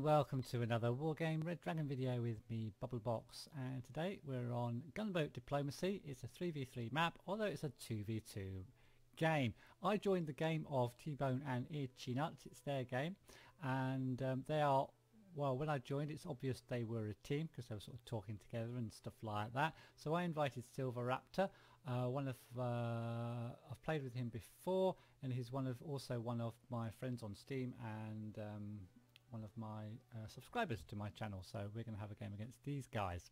welcome to another Wargame Red Dragon video with me, Bubblebox, and today we're on Gunboat Diplomacy. It's a 3v3 map, although it's a 2v2 game. I joined the game of T-Bone and Itchy Nuts. It's their game, and they are, well, when I joined it's obvious they were a team because they were sort of talking together and stuff like that. So I invited Silver Raptor. I've played with him before, and he's also one of my friends on Steam and one of my subscribers to my channel, so we're going to have a game against these guys.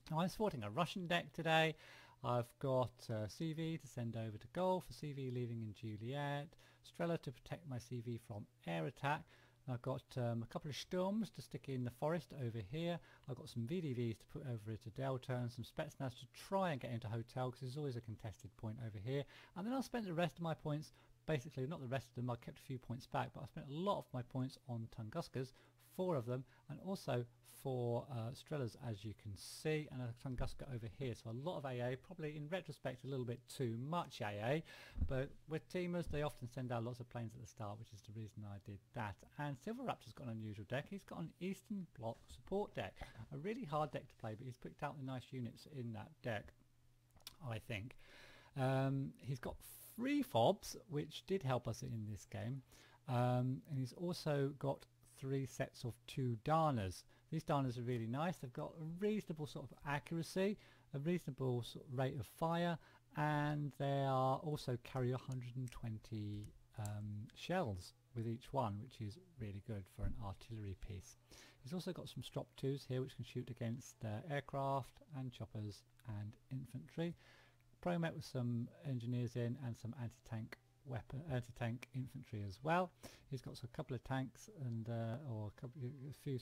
Now I'm sporting a Russian deck today. I've got CV to send over to goal for CV leaving in Juliet, Strela to protect my CV from air attack. I've got a couple of Sturms to stick in the forest over here. I've got some VDVs to put over to Delta and some Spetsnaz to try and get into hotel because there's always a contested point over here. And then I'll spend the rest of my points, basically not the rest of them, I kept a few points back, but I spent a lot of my points on Tunguskas, 4 of them, and also 4 Strelas as you can see, and a Tunguska over here. So a lot of AA, probably in retrospect a little bit too much AA, but with teamers they often send out lots of planes at the start, which is the reason I did that. And Silver Raptor's got an unusual deck. He's got an Eastern Bloc support deck, a really hard deck to play, but he's picked out the nice units in that deck, I think. He's got 3 fobs, which did help us in this game, and he's also got 3 sets of 2 Danas. These Danas are really nice. They've got a reasonable sort of accuracy, a reasonable sort of rate of fire, and they are also carry 120 shells with each one, which is really good for an artillery piece. He's also got some Strop 2s here which can shoot against aircraft and choppers and infantry. Pro-met with some engineers in and some anti-tank infantry as well. He's got a couple of tanks and a few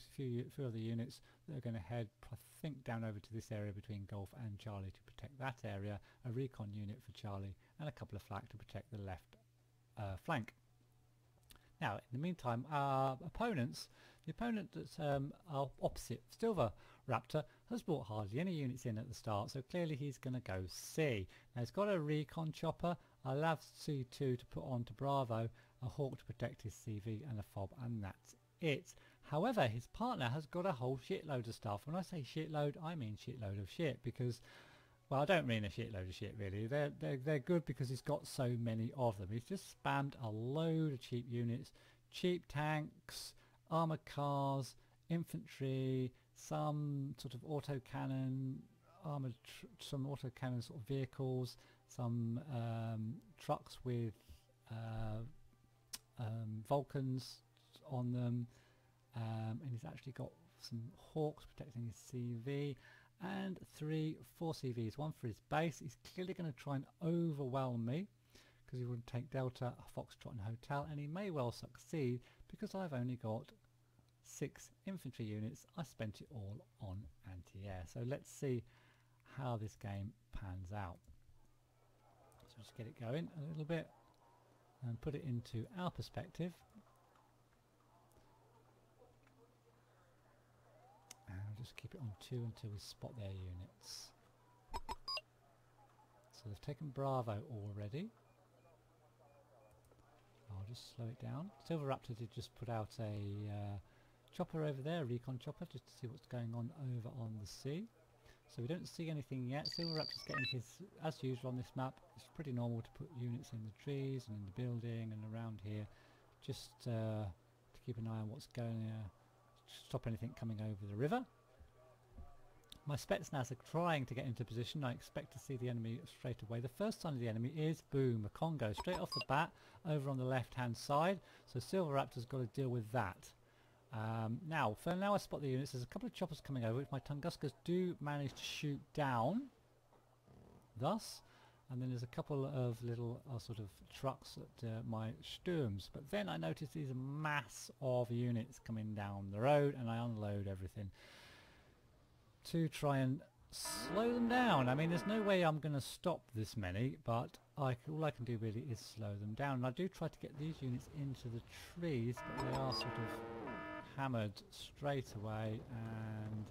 other units that are going to head, I think, down over to this area between Golf and Charlie to protect that area. A recon unit for Charlie and a couple of flak to protect the left flank. Now, in the meantime, the opponent that's our opposite Silver Raptor has brought hardly any units in at the start, so clearly he's going to go C. Now he's got a recon chopper. I'll have C2 to put on to Bravo, a Hawk to protect his CV, and a fob, and that's it. However, his partner has got a whole shitload of stuff. When I say shitload, I mean shitload of shit, because, well, I don't mean a shitload of shit really. They're good because he's got so many of them. He's just spammed a load of cheap units, cheap tanks, armoured cars, infantry, some sort of autocannon, some autocannon sort of vehicles, some trucks with Vulcans on them, and he's actually got some Hawks protecting his CV. And 4 CVs, 1 for his base. He's clearly going to try and overwhelm me because he would take Delta, Foxtrot and Hotel, and he may well succeed because I've only got 6 infantry units. I spent it all on anti-air. So let's see how this game pans out. So just get it going a little bit and put it into our perspective. And I'll just keep it on 2 until we spot their units. So they've taken Bravo already. I'll just slow it down. Silver Raptor did just put out a chopper over there, a recon chopper, just to see what's going on over on the sea. So we don't see anything yet. Silver Raptor's getting his, as usual on this map, it's pretty normal to put units in the trees and in the building and around here, just to keep an eye on what's going on. Stop anything coming over the river. My Spetsnaz are trying to get into position. I expect to see the enemy straight away. The first sign of the enemy is, boom, a Congo straight off the bat over on the left hand side. So Silver Raptor's got to deal with that. Now I spot the units. There's a couple of choppers coming over which my Tunguskas do manage to shoot down thus, and then there's a couple of little sort of trucks at my Sturms, but then I notice these mass of units coming down the road, and I unload everything to try and slow them down. I mean, there's no way I'm going to stop this many, but all I can do really is slow them down. And I do try to get these units into the trees, but they are sort of hammered straight away, and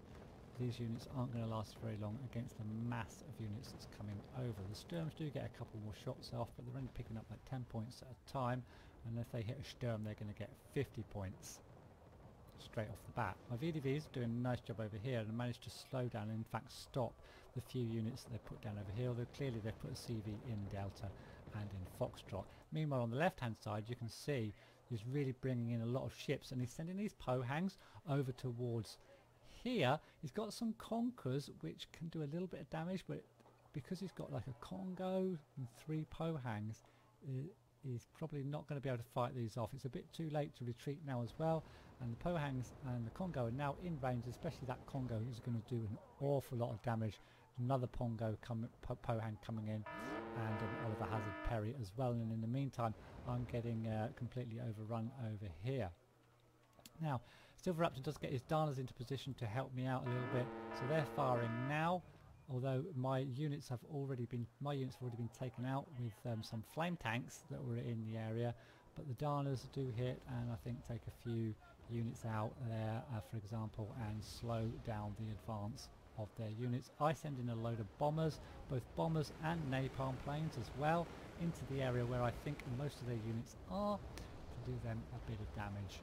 these units aren't going to last very long against the mass of units that's coming over. The Sturms do get a couple more shots off, but they're only picking up like 10 points at a time, and if they hit a Sturm they're going to get 50 points. straight off the bat. My VDVs are doing a nice job over here and managed to slow down and in fact stop the few units that they put down over here, although clearly they've put a CV in Delta and in Foxtrot. Meanwhile on the left hand side you can see he's really bringing in a lot of ships and he's sending these Pohangs over towards here. He's got some Conkers which can do a little bit of damage, but because he's got like a Congo and 3 Pohangs, he's probably not going to be able to fight these off. It's a bit too late to retreat now as well, and the Pohangs and the Congo are now in range, especially that Congo is going to do an awful lot of damage. Another Pohang coming in, and Oliver Hazard Perry as well, and in the meantime I'm getting completely overrun over here. Now Silver Raptor does get his Darners into position to help me out a little bit, so they're firing now, although my units have already been taken out with some flame tanks that were in the area, but the Darners do hit and I think take a few units out there, for example, and slow down the advance of their units. I send in a load of bombers, both bombers and napalm planes as well, into the area where I think most of their units are, to do them a bit of damage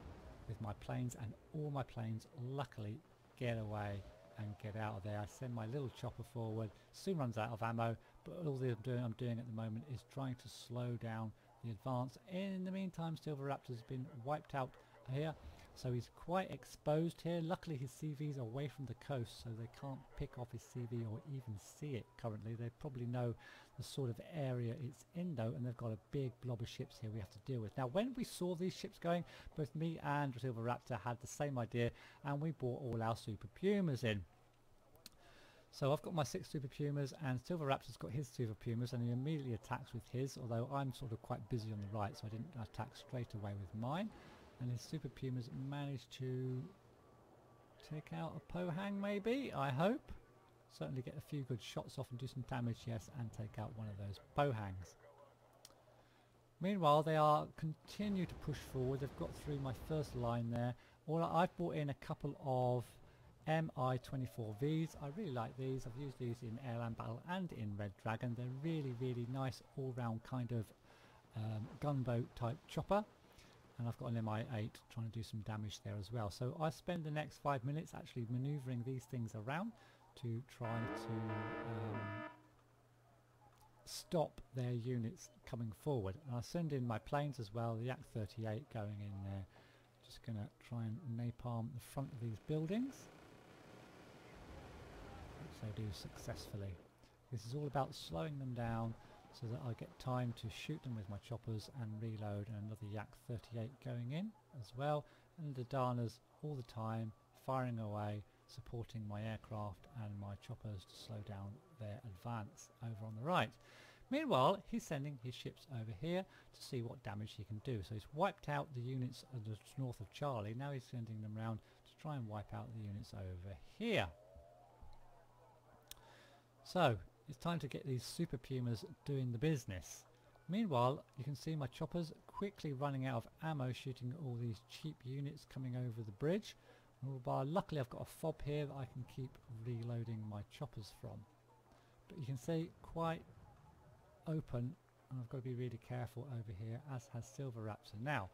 with my planes, and all my planes luckily get away and get out of there. I send my little chopper forward, soon runs out of ammo, but all I'm doing at the moment is trying to slow down the advance. In the meantime Silver Raptor's been wiped out here, so he's quite exposed here. Luckily his CV's away from the coast, so they can't pick off his CV or even see it currently. They probably know the sort of area it's in though, and they've got a big blob of ships here we have to deal with. Now when we saw these ships going, both me and Silver Raptor had the same idea, and we brought all our Super Pumas in. So I've got my 6 Super Pumas and Silver Raptor's got his Super Pumas, and he immediately attacks with his, although I'm sort of quite busy on the right, so I didn't attack straight away with mine. And his Super Pumas managed to take out a Pohang maybe, I hope. Certainly get a few good shots off and do some damage, yes, and take out one of those Pohangs. Meanwhile they are continue to push forward. They've got through my first line there. I've brought in a couple of MI-24Vs. I really like these. I've used these in Airland Battle and in Red Dragon. They're really nice all-round kind of gunboat type chopper, and I've got an MI-8 trying to do some damage there as well. So I spend the next 5 minutes actually manoeuvring these things around to try to stop their units coming forward. And I send in my planes as well, the Yak-38 going in there. Just going to try and napalm the front of these buildings, which they do successfully. This is all about slowing them down so that I get time to shoot them with my choppers and reload, and another Yak-38 going in as well, and the Darners all the time firing away, supporting my aircraft and my choppers to slow down their advance over on the right. Meanwhile he's sending his ships over here to see what damage he can do. So he's wiped out the units north of Charlie, now he's sending them round to try and wipe out the units over here. So it's time to get these Super Pumas doing the business. Meanwhile you can see my choppers quickly running out of ammo, shooting all these cheap units coming over the bridge. Luckily I've got a fob here that I can keep reloading my choppers from. But you can see quite open, and I've got to be really careful over here, as has Silver Raptor. Now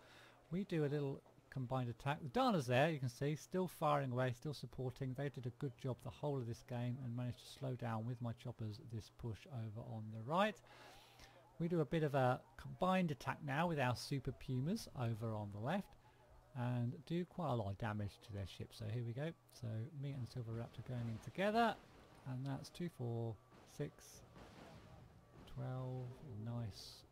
we do a little combined attack. The Darners there, you can see, still firing away, still supporting. They did a good job the whole of this game and managed to slow down with my choppers this push over on the right. We do a bit of a combined attack now with our Super Pumas over on the left, and do quite a lot of damage to their ship. So here we go. So me and Silver Raptor going in together, and that's 2, 4, 6, 12 nice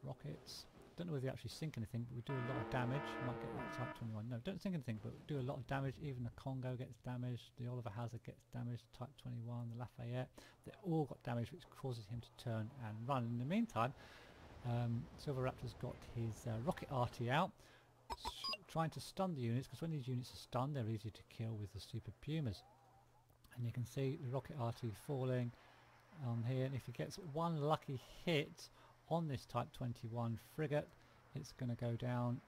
rockets. Don't know whether they actually sink anything, but we do a lot of damage. Might get that Type 21. No, don't sink anything, but do a lot of damage. Even the Congo gets damaged, the Oliver Hazard gets damaged, Type 21, the Lafayette. They all got damage, which causes him to turn and run. In the meantime, Silver Raptor's got his rocket arty out, trying to stun the units, because when these units are stunned they're easy to kill with the Super Pumas. And you can see the rocket arty falling on here, and if he gets one lucky hit on this Type 21 frigate, it's going to go down.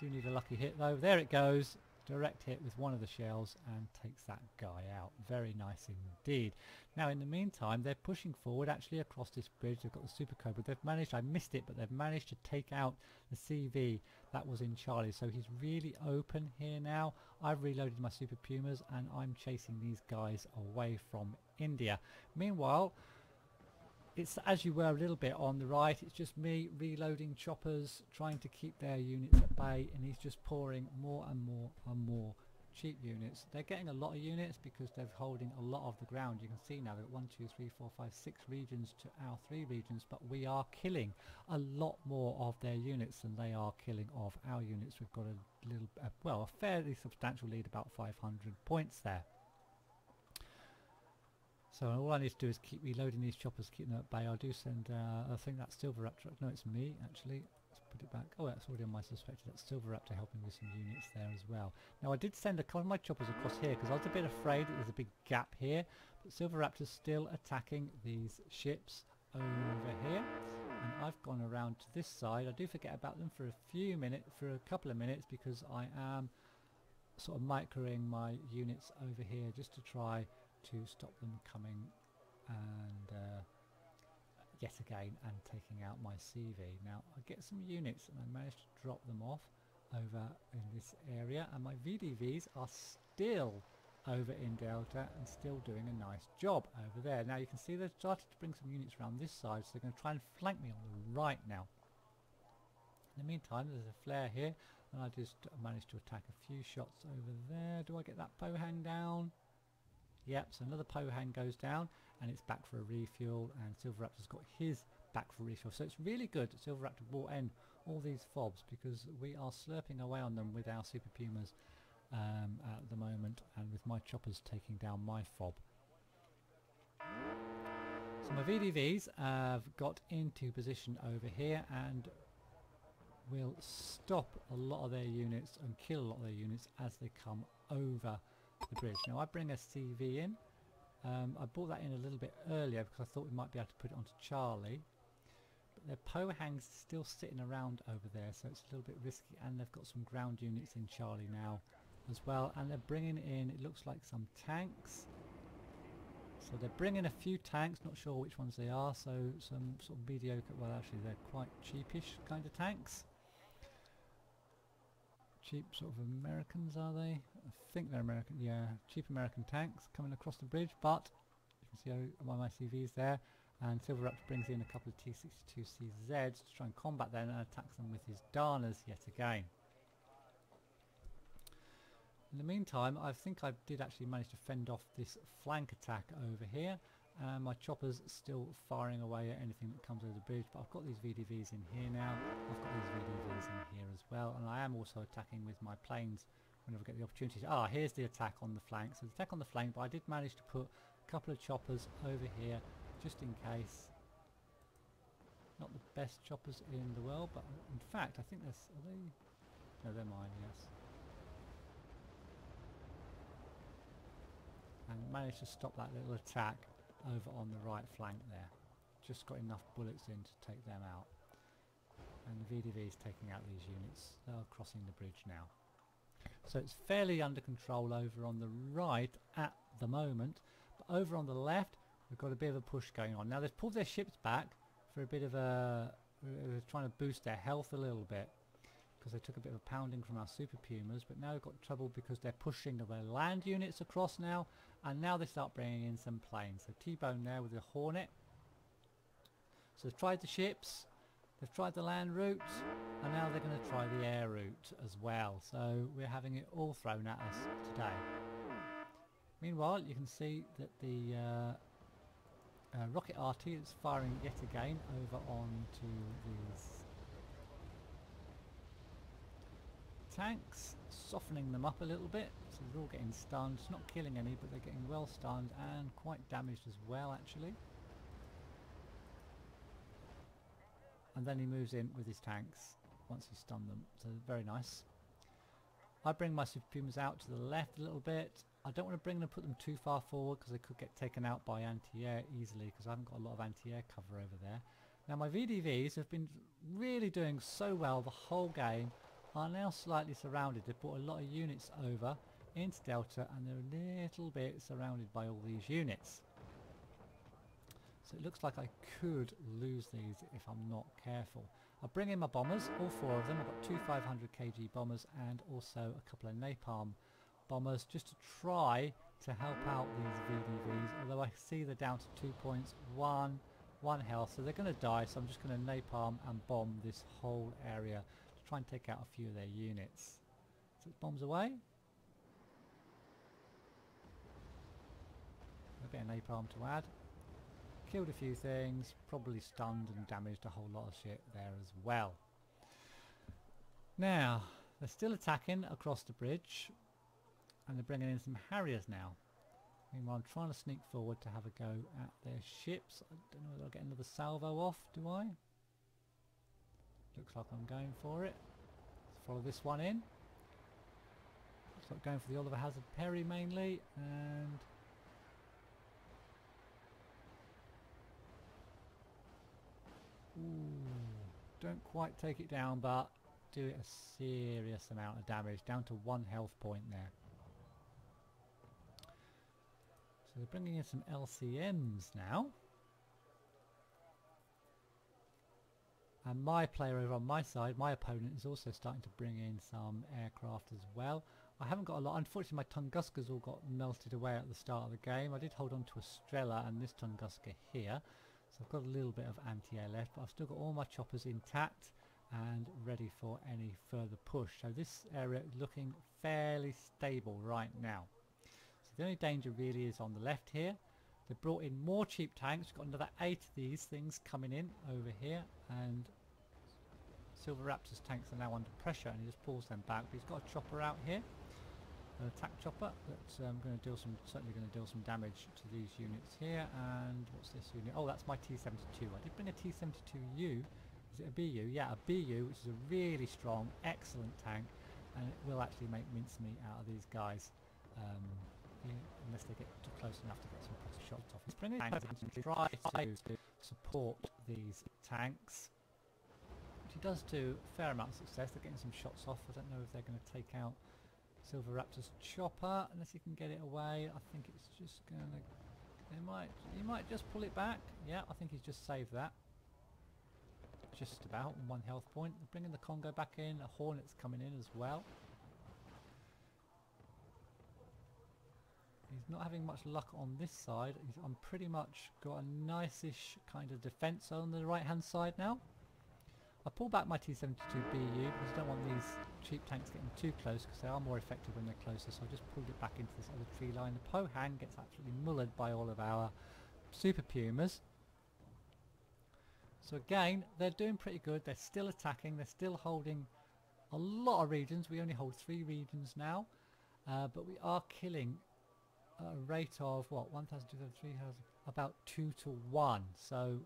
Do need a lucky hit though. There it goes. direct hit with one of the shells and takes that guy out. Very nice indeed. Now in the meantime they're pushing forward actually across this bridge. They've got the Super Cobra. They've managed, I missed it, but they've managed to take out the CV that was in Charlie. So he's really open here now. I've reloaded my Super Pumas and I'm chasing these guys away from India. Meanwhile, it's as you were a little bit on the right. It's just me reloading choppers, trying to keep their units at bay, and he's just pouring more and more and more cheap units. They're getting a lot of units because they're holding a lot of the ground. You can see now they've got 1, 2, 3, 4, 5, 6 regions to our 3 regions, but we are killing a lot more of their units than they are killing of our units. We've got a little, well, a fairly substantial lead, about 500 points there. So all I need to do is keep reloading these choppers, keep them at bay. I do send, I think that's Silver Raptor. No, it's me actually. Let's put it back. Oh, that's already on my suspected. That's Silver Raptor helping with some units there as well. Now I did send a couple of my choppers across here because I was a bit afraid that there's a big gap here. But Silver Raptor's still attacking these ships over here. And I've gone around to this side. I do forget about them for a few minutes, for a couple of minutes, because I am sort of microing my units over here just to try to stop them coming and yet again and taking out my CV. Now I get some units and I managed to drop them off over in this area, and my VDVs are still over in Delta and still doing a nice job over there. Now you can see they've started to bring some units around this side, so they're going to try and flank me on the right now. In the meantime there's a flare here and I just managed to attack a few shots over there. Do I get that Pohang down? Yep, so another Pohang goes down and it's back for a refuel, and Silver Raptor's got his back for refuel. So it's really good that Silver Raptor brought in all these fobs, because we are slurping away on them with our Super Pumas at the moment, and with my choppers taking down my fob. So my VDVs have got into position over here and will stop a lot of their units and kill a lot of their units as they come over the bridge. Now I bring a CV in. I brought that in a little bit earlier because I thought we might be able to put it onto Charlie, but their Pohang's still sitting around over there, so it's a little bit risky, and they've got some ground units in Charlie now as well, and they're bringing in, it looks like, some tanks. So they're bringing a few tanks, not sure which ones they are, so some sort of mediocre, well actually they're quite cheapish kind of tanks. Cheap sort of Americans, are they? I think they're American, yeah, cheap American tanks coming across the bridge, but you can see one of my CVs there, and Silver Raptor brings in a couple of T-62CZs to try and combat them and attacks them with his Danas yet again. In the meantime, I think I did actually manage to fend off this flank attack over here. My chopper's still firing away at anything that comes over the bridge, but I've got these VDVs in here now. I've got these VDVs in here as well, and I am also attacking with my planes whenever I get the opportunity. Ah, here's the attack on the flank. So the attack on the flank, but I did manage to put a couple of choppers over here just in case. Not the best choppers in the world, but in fact I think there's, are they? No, they're mine, yes. And managed to stop that little attack over on the right flank there. Just got enough bullets in to take them out. And the VDV is taking out these units. They are crossing the bridge now. So it's fairly under control over on the right at the moment. But over on the left, we've got a bit of a push going on. Now they've pulled their ships back for a bit of a... trying to boost their health a little bit, because they took a bit of a pounding from our Super Pumas, but now they've got trouble because they're pushing their land units across now, and now they start bringing in some planes. So T-Bone there with the Hornet. So they've tried the ships, they've tried the land route, and now they're going to try the air route as well. So we're having it all thrown at us today. Meanwhile, you can see that the rocket RT is firing yet again over onto these tanks, softening them up a little bit, so they're all getting stunned. It's not killing any, but they're getting well stunned and quite damaged as well actually. And then he moves in with his tanks once he's stunned them, so very nice. I bring my Super Pumas out to the left a little bit. I don't want to bring them, put them too far forward, because they could get taken out by anti-air easily, because I haven't got a lot of anti-air cover over there. Now my VDVs have been really doing so well the whole game. are now slightly surrounded. They've brought a lot of units over into Delta and they're a little bit surrounded by all these units. So it looks like I could lose these if I'm not careful. I'll bring in my bombers, all 4 of them. I've got 2 500 kg bombers and also a couple of napalm bombers just to try to help out these VDVs, although I see they're down to 2 points, 1 health, so they're going to die, so I'm just going to napalm and bomb this whole area to try and take out a few of their units. So it bombs away. A bit of napalm to add. Killed a few things, probably stunned and damaged a whole lot of shit there as well. Now, they're still attacking across the bridge and they're bringing in some Harriers now. Meanwhile, I'm trying to sneak forward to have a go at their ships. I don't know whether I'll get another salvo off, do I? Looks like I'm going for it. Let's follow this one in. Looks like going for the Oliver Hazard Perry mainly, and don't quite take it down, but do it a serious amount of damage, down to 1 health point there. So they're bringing in some LCMs now. And my player over on my side, my opponent, is also starting to bring in some aircraft as well. I haven't got a lot. Unfortunately, my Tunguskers all got melted away at the start of the game. I did hold on to a Strela and this Tunguska here. So I've got a little bit of anti-air left, but I've still got all my choppers intact and ready for any further push. So this area is looking fairly stable right now. So the only danger really is on the left here. They've brought in more cheap tanks. We've got another 8 of these things coming in over here, and Silver Raptor's tanks are now under pressure and he just pulls them back. But he's got a chopper out here, an attack chopper that's going to deal some, certainly going to deal some damage to these units here. And what's this unit? Oh, that's my T-72. I did bring a T-72U. Is it a BU? Yeah, a BU, which is a really strong, excellent tank, and it will actually make mincemeat out of these guys, unless they get close enough to get some proper shots off. Let's bring in tanks and try to support these tanks, which he does do a fair amount of success. They're getting some shots off. I don't know if they're going to take out Silver Raptor's chopper unless he can get it away. I think it's just going to... He might just pull it back. Yeah, I think he's just saved that. Just about 1 health point. They're bringing the Congo back in. A Hornet's coming in as well. He's not having much luck on this side. I'm pretty much got a nice-ish kind of defence on the right-hand side now. I pull back my T-72BU because I don't want these cheap tanks getting too close because they are more effective when they're closer. So I just pulled it back into this other tree line. The Pohang gets absolutely mullered by all of our Super Pumas. So again, they're doing pretty good. They're still attacking. They're still holding a lot of regions. We only hold 3 regions now, but we are killing at a rate of what, 1,000, 2,000, 3,000, about 2 to 1. So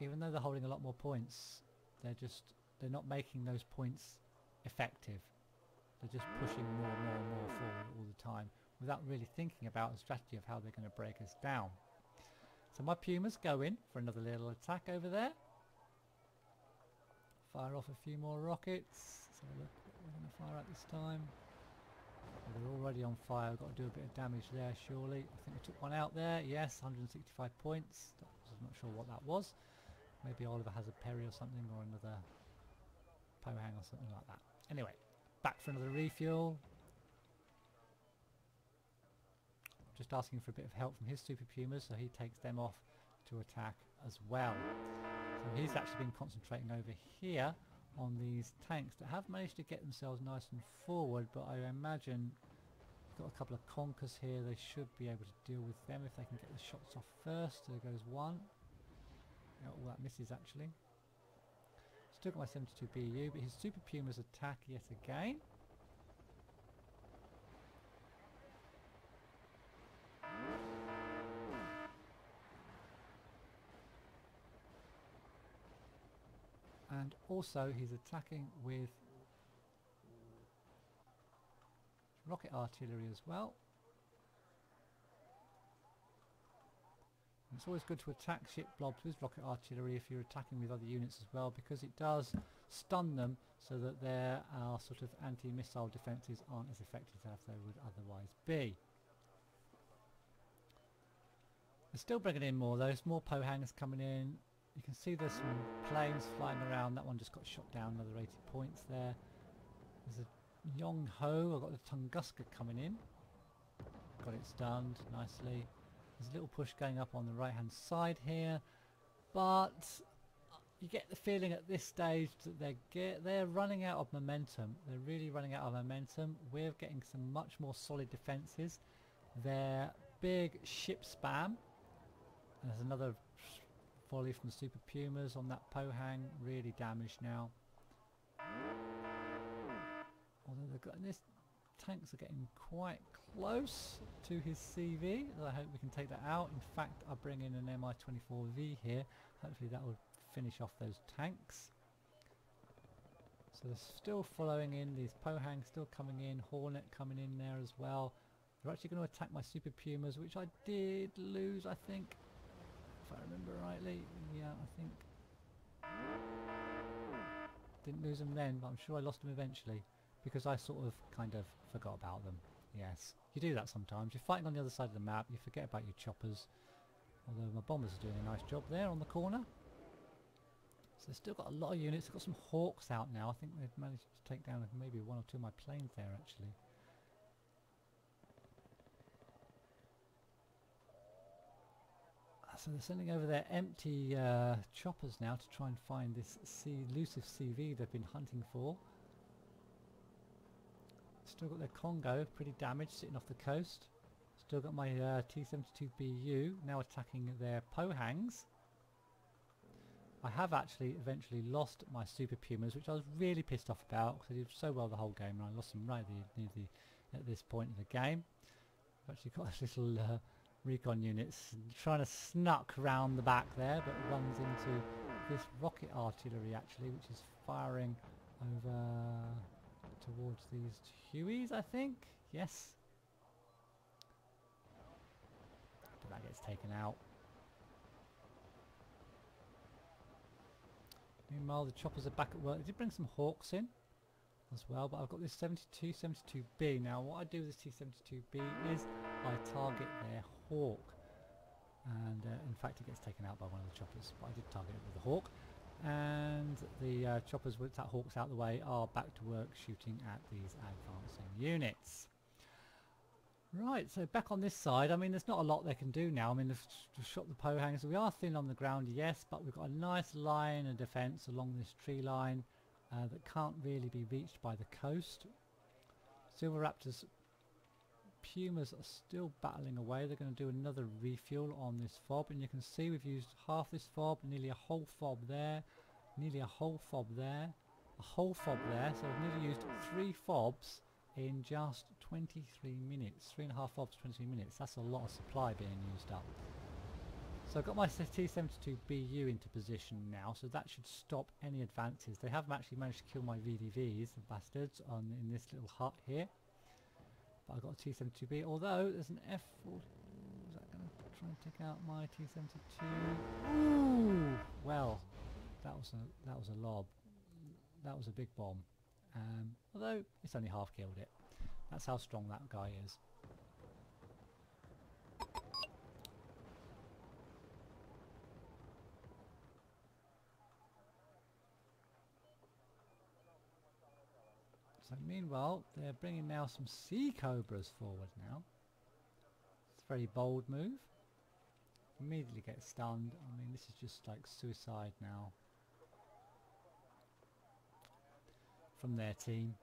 even though they're holding a lot more points, they're not making those points effective. They're just pushing more and more and more forward all the time without really thinking about a strategy of how they're going to break us down. So my Pumas go in for another little attack over there. Fire off a few more rockets. Let's have a look what we're going to fire at this time. Well, they're already on fire. We've got to do a bit of damage there surely. I think we took one out there. Yes, 165 points. I'm not sure what that was. Maybe Oliver has a Perry or something, or another Pohang or something like that. Anyway, back for another refuel. Just asking for a bit of help from his Super Pumas, so he takes them off to attack as well. So he's actually been concentrating over here on these tanks that have managed to get themselves nice and forward, but I imagine got a couple of Conkers here. They should be able to deal with them if they can get the shots off first. There goes one. Oh, that misses actually. Still got my 72 BU, but his Super Pumas attack yet again. And also he's attacking with rocket artillery as well. It's always good to attack ship blobs with rocket artillery if you're attacking with other units as well, because it does stun them so that their sort of anti-missile defences aren't as effective as they would otherwise be. They're still bringing in more though, more Pohangers coming in. You can see there's some planes flying around. That one just got shot down, another 80 points there. There's a Yong Ho, I've got the Tunguska coming in. Got it stunned nicely. There's a little push going up on the right hand side here, but you get the feeling at this stage that they're running out of momentum. They're really running out of momentum. We're getting some much more solid defences. Their big ship spam. There's another volley from the Super Pumas on that Pohang, really damaged now. Although this tanks are getting quite close to his CV. I hope we can take that out. In fact, I bring in an Mi-24V here. Hopefully that will finish off those tanks. So they're still following in, these Pohang still coming in, Hornet coming in there as well. They're actually going to attack my Super Pumas, which I did lose, I think. If I remember rightly. Yeah, I think. Didn't lose them then, but I'm sure I lost them eventually. Because I sort of kind of forgot about them. Yes, you do that sometimes. You're fighting on the other side of the map, you forget about your choppers. Although my bombers are doing a nice job there on the corner. So they've still got a lot of units. They've got some Hawks out now. I think they've managed to take down maybe one or two of my planes there actually. So they're sending over their empty choppers now to try and find this elusive CV they've been hunting for. Still got their Congo, pretty damaged, sitting off the coast. Still got my T-72BU now attacking their Pohangs. I have actually eventually lost my Super Pumas, which I was really pissed off about because they did so well the whole game, and I lost them right at this point in the game. I've actually got a little recon units trying to snuck round the back there, but runs into this rocket artillery actually, which is firing over towards these Hueys, I think. Yes. But that gets taken out. Meanwhile, the choppers are back at work. They did bring some Hawks in as well, but I've got this 72B. Now, what I do with this T-72B is I target their Hawk. And in fact, it gets taken out by one of the choppers, but I did target it with the Hawk. And the choppers with that Hawks out the way are back to work shooting at these advancing units. Right, so back on this side, I mean there's not a lot they can do now. I mean they've shot the Pohangs. We are thin on the ground, yes, but we've got a nice line of defence along this tree line that can't really be reached by the coast. Silver Raptors Pumas are still battling away. They're going to do another refuel on this fob, and you can see we've used half this fob, nearly a whole fob there, nearly a whole fob there, a whole fob there. So we've nearly used 3 fobs in just 23 minutes. 3.5 fobs, 23 minutes. That's a lot of supply being used up. So I've got my T-72BU into position now, so that should stop any advances. They have actually managed to kill my VDVs, the bastards, in this little hut here. But I've got a T-72B, although there's an F-40. Is that going to try and take out my T-72? Ooh! Well, that was a lob. That was a big bomb. Although it's only half killed it. That's how strong that guy is. So meanwhile, they're bringing now some Sea Cobras forward now. It's a very bold move. Immediately get stunned. I mean, this is just like suicide now from their team.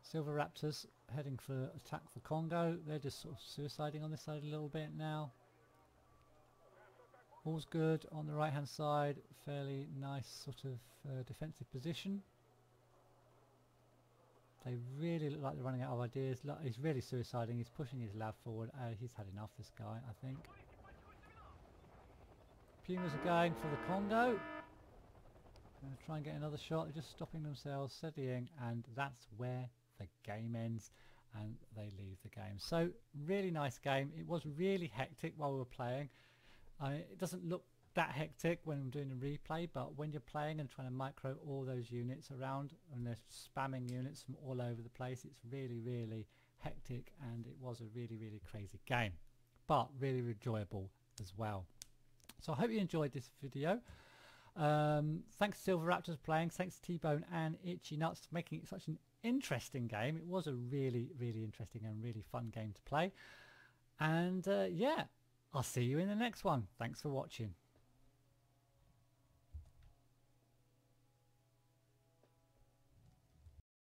Silver Raptors heading for attack for Congo. They're just sort of suiciding on this side a little bit now. All's good on the right hand side. Fairly nice sort of defensive position. They really look like they're running out of ideas. Look, he's really suiciding. He's pushing his lab forward. He's had enough, this guy, I think. Pumas are going for the Congo. Going to try and get another shot. They're just stopping themselves, steadying, and that's where the game ends. and they leave the game. So really nice game. It was really hectic while we were playing. It doesn't look that hectic when I'm doing a replay, but when you're playing and trying to micro all those units around and they're spamming units from all over the place, it's really hectic, and it was a really crazy game, but really enjoyable as well. So I hope you enjoyed this video. Thanks to Silver Raptors playing, thanks to T-Bone and Itchy Nuts for making it such an interesting game. It was a really interesting and really fun game to play, and yeah, I'll see you in the next one. Thanks for watching.